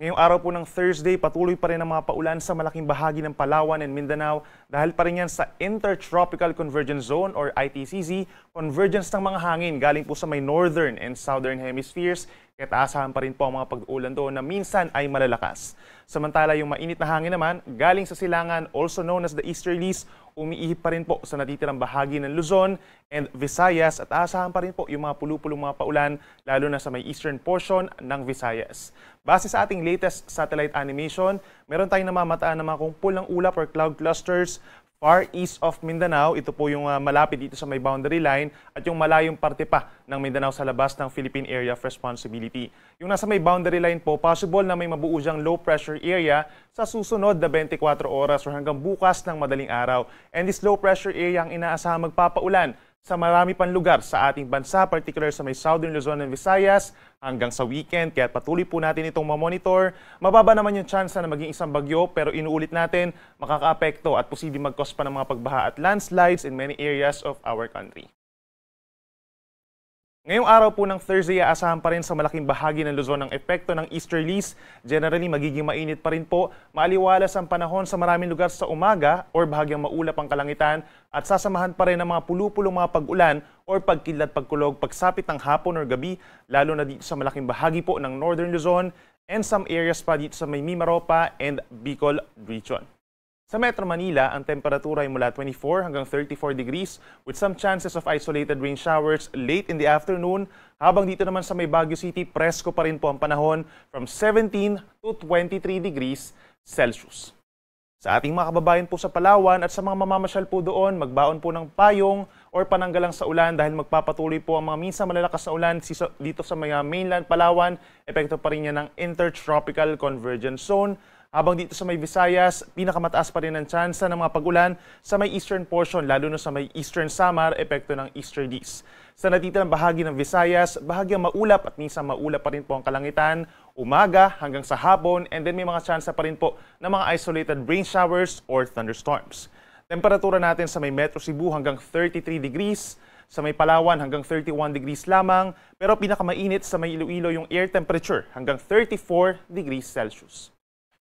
Ngayong araw po ng Thursday, patuloy pa rin ang mga paulan sa malaking bahagi ng Palawan and Mindanao dahil pa rin yan sa Intertropical Convergence Zone or ITCZ, convergence ng mga hangin galing po sa may northern and southern hemispheres. Kaya taasahan pa rin po ang mga pag-ulan doon na minsan ay malalakas. Samantala yung mainit na hangin naman, galing sa silangan, also known as the easterlies, umiihip pa rin po sa natitirang bahagi ng Luzon and Visayas at aasahan pa rin po yung mga pulu-pulong mga paulan lalo na sa may eastern portion ng Visayas. Base sa ating latest satellite animation, meron tayong namamataan ng mga kumpul ng ulap or cloud clusters far east of Mindanao. Ito po yung malapit dito sa may boundary line at yung malayong parte pa ng Mindanao sa labas ng Philippine Area of Responsibility. Yung nasa may boundary line po, possible na may mabuo diyang low pressure area sa susunod na 24 oras or hanggang bukas ng madaling araw. And this low pressure area ang inaasahang magpapaulan sa marami pang lugar sa ating bansa, particular sa may Southern Luzon and Visayas hanggang sa weekend. Kaya patuloy po natin itong mamonitor. Mababa naman yung chance na maging isang bagyo pero inuulit natin makakaapekto at posibleng mag-cause pa ng mga pagbaha at landslides in many areas of our country. Ngayong araw po ng Thursday, aasahan pa rin sa malaking bahagi ng Luzon ang epekto ng easterlies. Generally, magiging mainit pa rin po. Maaliwalas ang panahon sa maraming lugar sa umaga or bahagyang maulap ang kalangitan at sasamahan pa rin ng mga pulu-pulong mga pag-ulan or pagkidlat pagkulog pagsapit ng hapon or gabi, lalo na dito sa malaking bahagi po ng Northern Luzon and some areas pa dito sa may Mimaropa and Bicol region. Sa Metro Manila, ang temperatura ay mula 24 hanggang 34 degrees with some chances of isolated rain showers late in the afternoon. Habang dito naman sa may Baguio City, presko pa rin po ang panahon from 17 to 23 degrees Celsius. Sa ating mga kababayan po sa Palawan at sa mga mamamasyal po doon, magbaon po ng payong or pananggalang sa ulan dahil magpapatuloy po ang mga minsan malalakas na ulan dito sa mga mainland Palawan. Epekto pa rin yan ng Intertropical Convergence Zone. Habang dito sa may Visayas, pinakamataas pa rin ang tsansa ng mga pag-ulan sa may eastern portion, lalo na sa may eastern Samar, epekto ng easterlies. Sa natitirang bahagi ng Visayas, bahagyang maulap at minsan maulap pa rin po ang kalangitan, umaga hanggang sa hapon, and then may mga tsansa pa rin po ng mga isolated rain showers or thunderstorms. Temperatura natin sa may Metro Cebu hanggang 33 degrees, sa may Palawan hanggang 31 degrees lamang, pero pinakamainit sa may Iloilo yung air temperature hanggang 34 degrees Celsius.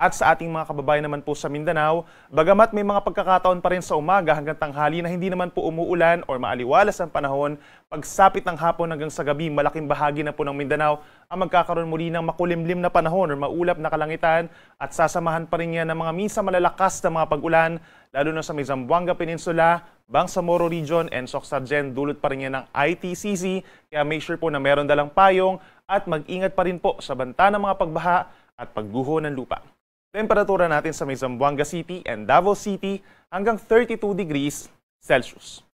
At sa ating mga kababayan naman po sa Mindanao, bagamat may mga pagkakataon pa rin sa umaga hanggang tanghali na hindi naman po umuulan or maaliwalas ang panahon, pagsapit ng hapon hanggang sa gabi, malaking bahagi na po ng Mindanao ang magkakaroon muli ng makulimlim na panahon or maulap na kalangitan at sasamahan pa rin yan ng mga minsan malalakas na mga pag-ulan, lalo na sa may Zamboanga Peninsula, Bangsamoro Region, and Socsagen, dulot pa rin yan ng ITCZ, kaya make sure po na meron dalang payong at mag-ingat pa rin po sa banta ng mga pagbaha at pagguho ng lupa. Temperatura natin sa may Zamboanga City and Davao City hanggang 32 degrees Celsius.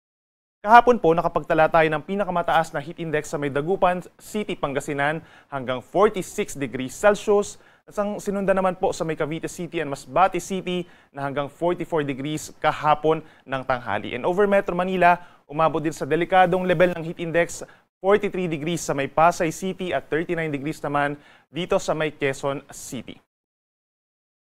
Kahapon po nakapagtala tayo ng pinakamataas na heat index sa may Dagupan City, Pangasinan hanggang 46 degrees Celsius. At ang sinundan naman po sa may Cavite City and Masbate City na hanggang 44 degrees kahapon ng tanghali. And over Metro Manila, umabot din sa delikadong level ng heat index 43 degrees sa may Pasay City at 39 degrees naman dito sa may Quezon City.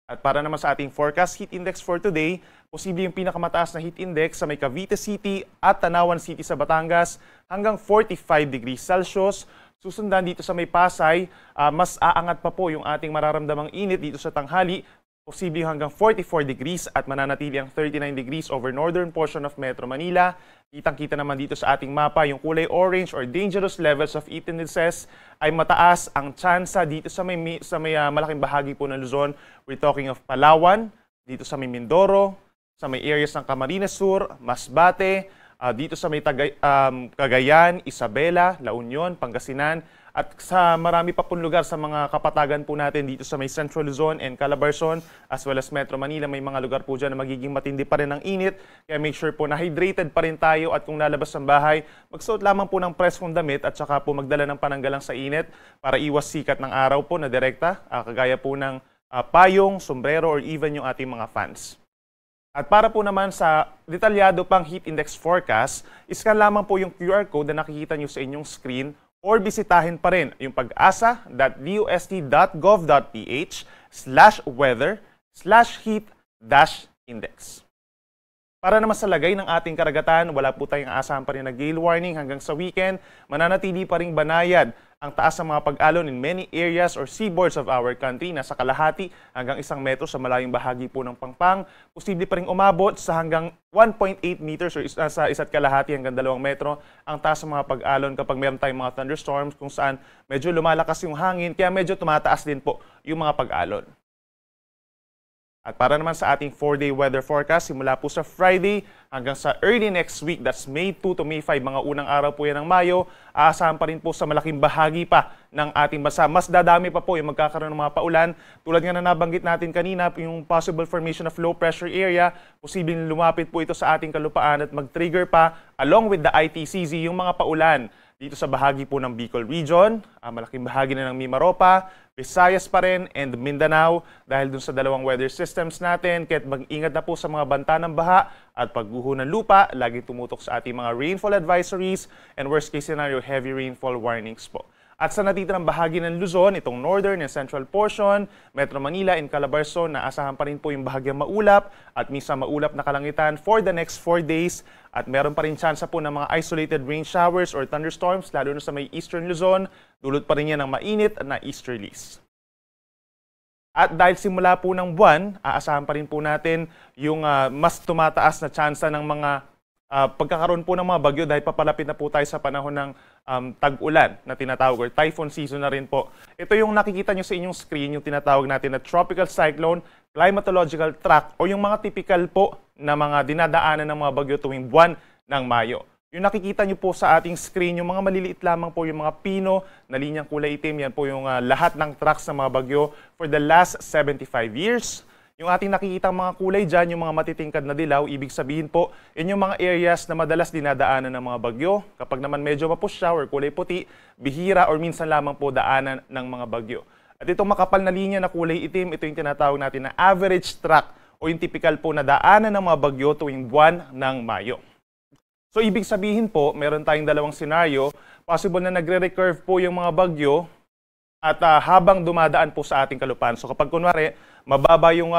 At para naman sa ating forecast heat index for today, posible yung pinakamataas na heat index sa may Cavite City at Tanawan City sa Batangas hanggang 45 degrees Celsius. Susundan dito sa may Pasay, mas aangat pa po yung ating mararamdamang init dito sa tanghali. Posible hanggang 44 degrees at mananatili ang 39 degrees over northern portion of Metro Manila. Kitang-kita naman dito sa ating mapa yung kulay orange or dangerous levels of heat indices ay mataas ang tsansa dito sa may malaking bahagi po ng Luzon. We're talking of Palawan, dito sa may Mindoro, sa may areas ng Camarines Sur, Masbate, dito sa may Cagayan, Isabela, La Union, Pangasinan, at sa marami pa pong lugar sa mga kapatagan po natin dito sa may Central Luzon and Calabarzon as well as Metro Manila. May mga lugar po dyan na magiging matindi pa rin ang init. Kaya make sure po na hydrated pa rin tayo at kung lalabas ng bahay, magsuot lamang po ng preskong damit at saka po magdala ng pananggalang sa init para iwas sikat ng araw po na direkta, kagaya po ng payong, sombrero or even yung ating mga fans. At para po naman sa detalyado pang heat index forecast, iskan lamang po yung QR code na nakikita nyo sa inyong screen or bisitahin pa rin yung pag-asa.dust.gov.ph/weather/heat-index. Para naman sa lagay ng ating karagatan, wala po tayong aasahan pa rin na gale warning hanggang sa weekend. Mananatili pa ring banayad ang taas ng mga pag-alon in many areas or seaboards of our country. Nasa kalahati hanggang 1 metro sa malayong bahagi po ng Pangpang. Posible pa rin umabot sa hanggang 1.8 meters or sa 1.5 hanggang 2 metro ang taas ng mga pag-alon kapag meron tayong mga thunderstorms kung saan medyo lumalakas yung hangin, kaya medyo tumataas din po yung mga pag-alon. At para naman sa ating 4-day weather forecast, simula po sa Friday hanggang sa early next week, that's May 2 to May 5, mga unang araw po yan ng Mayo, aasahan pa rin po sa malaking bahagi pa ng ating bansa. Mas dadami pa po yung magkakaroon ng mga paulan. Tulad nga na nabanggit natin kanina, yung possible formation of low pressure area, posibleng lumapit po ito sa ating kalupaan at mag-trigger pa, along with the ITCZ, yung mga paulan dito sa bahagi po ng Bicol Region, malaking bahagi na ng Mimaropa, Visayas pa rin, and Mindanao dahil dun sa dalawang weather systems natin. Kaya't mag-ingat na po sa mga banta ng baha at pagguho ng lupa, lagi tumutok sa ating mga rainfall advisories and worst case scenario, heavy rainfall warnings po. At sa natitirang bahagi ng Luzon, itong northern and central portion, Metro Manila and Calabarzon, naasahan pa rin po yung bahagyang maulap at minsan maulap na kalangitan for the next 4 days. At meron pa rin tsansa po ng mga isolated rain showers or thunderstorms, lalo na sa may eastern Luzon. Dulot pa rin yan ng mainit na easterlies. At dahil simula po ng buwan, aasahan pa rin po natin yung mas tumataas na tsansa ng mga pagkakaroon po ng mga bagyo dahil papalapit na po tayo sa panahon ng tag-ulan na tinatawag or typhoon season na rin po. Ito yung nakikita nyo sa inyong screen, yung tinatawag natin na tropical cyclone, climatological track o yung mga typical po na mga dinadaanan ng mga bagyo tuwing buwan ng Mayo. Yung nakikita nyo po sa ating screen, yung mga maliliit lamang po yung mga pino na linyang kulay itim, yan po yung lahat ng tracks ng mga bagyo for the last 75 years. Yung ating nakikitang mga kulay dyan, yung mga matitingkad na dilaw, ibig sabihin po, yun yung mga areas na madalas dinadaanan ng mga bagyo. Kapag naman medyo mapush siya or kulay puti, bihira or minsan lamang po daanan ng mga bagyo. At itong makapal na linya na kulay itim, ito yung tinatawag natin na average track o yung typical po na daanan ng mga bagyo tuwing buwan ng Mayo. So ibig sabihin po, meron tayong dalawang senaryo. Possible na nagre-recurve po yung mga bagyo at habang dumadaan po sa ating kalupaan. So kapag kunwari, mababa yung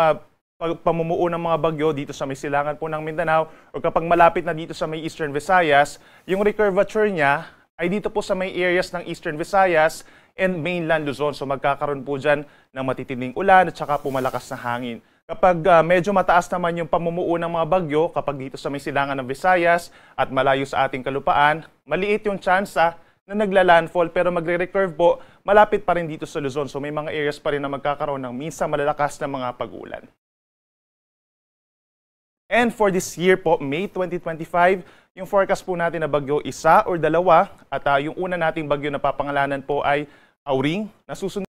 pamumuo ng mga bagyo dito sa may silangan po ng Mindanao o kapag malapit na dito sa may Eastern Visayas, yung recurvature niya ay dito po sa may areas ng Eastern Visayas and mainland Luzon. So magkakaroon po dyan ng matitinding ulan at saka po malakas na hangin. Kapag medyo mataas naman yung pamumuo ng mga bagyo, kapag dito sa may silangan ng Visayas at malayo sa ating kalupaan, maliit yung tsansa na nagla-landfall pero magre-recurve po, malapit pa rin dito sa Luzon. So may mga areas pa rin na magkakaroon ng minsan malalakas na mga pag-ulan. And for this year po, May 2025, yung forecast po natin na bagyo 1 or 2 at yung una nating bagyo na papangalanan po ay Auring, na susunod